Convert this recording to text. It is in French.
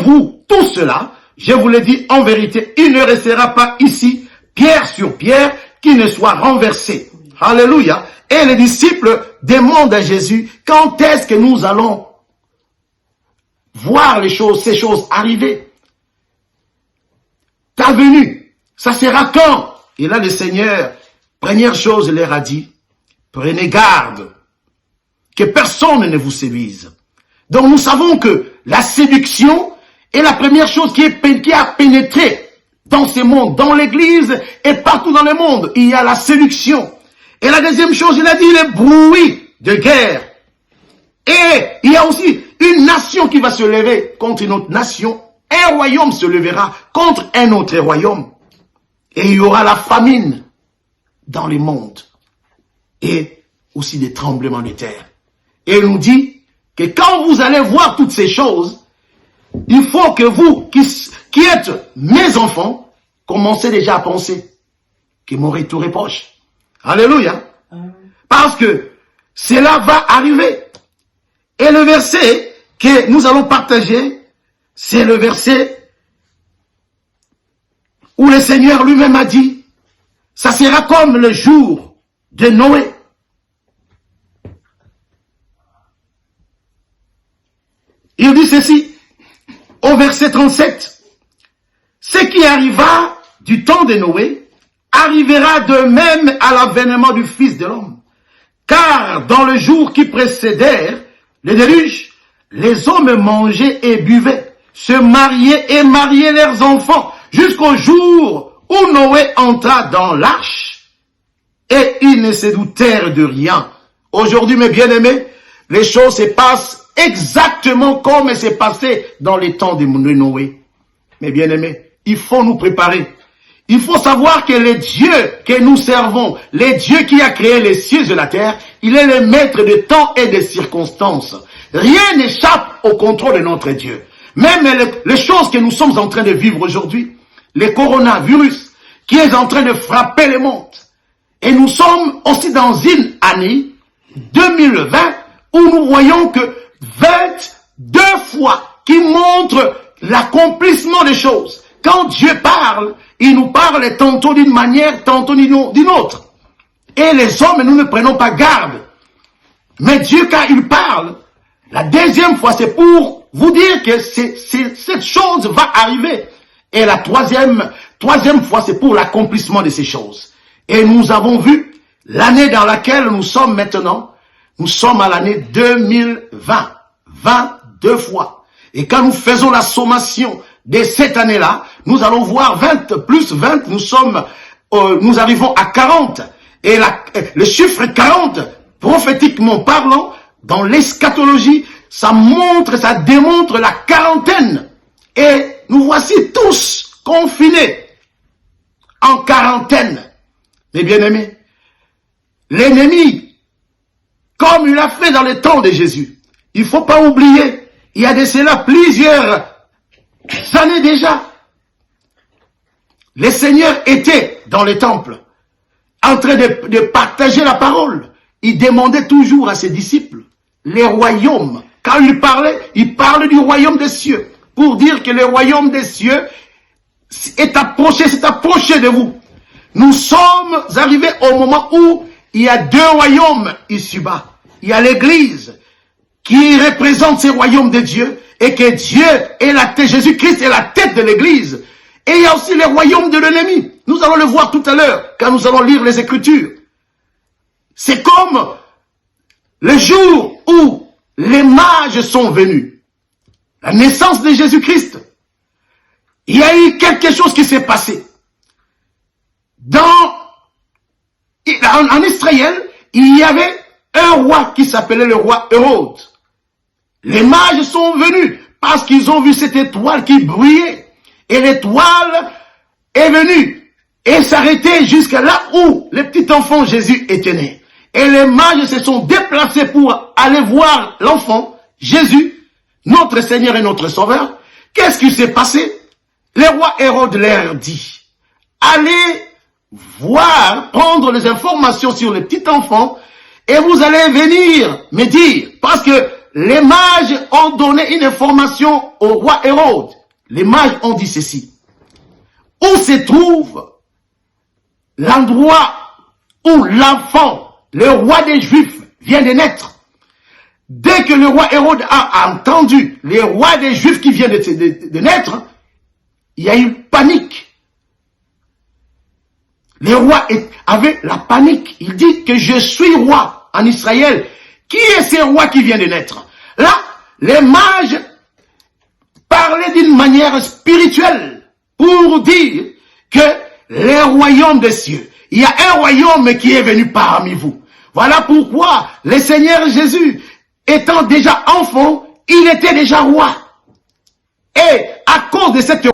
vous, tout cela, je vous le dis en vérité, il ne restera pas ici, pierre sur pierre, qui ne soit renversé. Alléluia. Et les disciples demandent à Jésus, quand est-ce que nous allons voir ces choses arriver? Ta venue, ça sera quand? Et là, le Seigneur, première chose, leur a dit, prenez garde, que personne ne vous séduise. Donc nous savons que la séduction est la première chose qui a pénétré dans ce monde, dans l'église et partout dans le monde. Il y a la séduction. Et la deuxième chose, il a dit le bruit de guerre. Et il y a aussi une nation qui va se lever contre une autre nation. Un royaume se levera contre un autre royaume. Et il y aura la famine dans le monde. Et aussi des tremblements de terre. Et il nous dit que quand vous allez voir toutes ces choses, il faut que vous, qui êtes mes enfants, commencez déjà à penser que mon retour est proche. Alléluia. Parce que cela va arriver. Et le verset que nous allons partager, c'est le verset où le Seigneur lui-même a dit, ça sera comme le jour de Noé. Il dit ceci, au verset 37, ce qui arriva du temps de Noé, arrivera de même à l'avènement du Fils de l'homme. Car dans le jour qui précédèrent le déluge, les hommes mangeaient et buvaient, se mariaient et mariaient leurs enfants, jusqu'au jour où Noé entra dans l'arche, et ils ne se doutèrent de rien. Aujourd'hui, mes bien-aimés, les choses se passent exactement comme c'est passé dans les temps de Noé. Mes bien-aimés, il faut nous préparer. Il faut savoir que le Dieu que nous servons, le Dieu qui a créé les cieux et la terre, il est le maître de temps et des circonstances. Rien n'échappe au contrôle de notre Dieu. Même les choses que nous sommes en train de vivre aujourd'hui, le coronavirus qui est en train de frapper le monde. Et nous sommes aussi dans une année 2020 où nous voyons que 22 fois qui montrent l'accomplissement des choses. Quand Dieu parle, il nous parle tantôt d'une manière, tantôt d'une autre. Et les hommes, nous ne prenons pas garde. Mais Dieu, quand il parle, la deuxième fois, c'est pour vous dire que cette chose va arriver. Et la troisième fois, c'est pour l'accomplissement de ces choses. Et nous avons vu l'année dans laquelle nous sommes maintenant. Nous sommes à l'année 2020. 22 fois. Et quand nous faisons la sommation de cette année-là, nous allons voir 20 plus 20, nous arrivons à 40. Et le chiffre 40, prophétiquement parlant, dans l'eschatologie, ça démontre la quarantaine. Et nous voici tous confinés en quarantaine. Mes bien-aimés, l'ennemi, comme il l'a fait dans le temps de Jésus, il ne faut pas oublier, il y a de cela plusieurs années déjà. Le Seigneur était dans le temple, en train de partager la parole. Il demandait toujours à ses disciples, les royaumes. Quand il parlait du royaume des cieux, pour dire que le royaume des cieux s'est approché de vous. Nous sommes arrivés au moment où il y a deux royaumes ici-bas. Il y a l'Église qui représente ces royaumes de Dieu et que Dieu est la tête, Jésus-Christ est la tête de l'Église. Et il y a aussi les royaumes de l'ennemi. Nous allons le voir tout à l'heure quand nous allons lire les Écritures. C'est comme le jour où les mages sont venus. La naissance de Jésus-Christ. Il y a eu quelque chose qui s'est passé. En Israël, il y avait un roi qui s'appelait le roi Hérode. Les mages sont venus parce qu'ils ont vu cette étoile qui brillait. Et l'étoile est venue et s'arrêtait jusqu'à là où le petit enfant Jésus était né. Et les mages se sont déplacés pour aller voir l'enfant Jésus, notre Seigneur et notre Sauveur. Qu'est-ce qui s'est passé? Le roi Hérode leur dit, allez voir, prendre les informations sur le petit enfant et vous allez venir me dire, parce que les mages ont donné une information au roi Hérode. Les mages ont dit ceci. Où se trouve l'endroit où l'enfant, le roi des Juifs, vient de naître? Dès que le roi Hérode a entendu le roi des Juifs qui vient de naître, il y a eu panique. Le roi avait la panique. Il dit que je suis roi en Israël. Qui est ce roi qui vient de naître? Là, les mages parlaient d'une manière spirituelle pour dire que les royaumes des cieux, il y a un royaume qui est venu parmi vous. Voilà pourquoi le Seigneur Jésus, étant déjà enfant, il était déjà roi. Et à cause de cette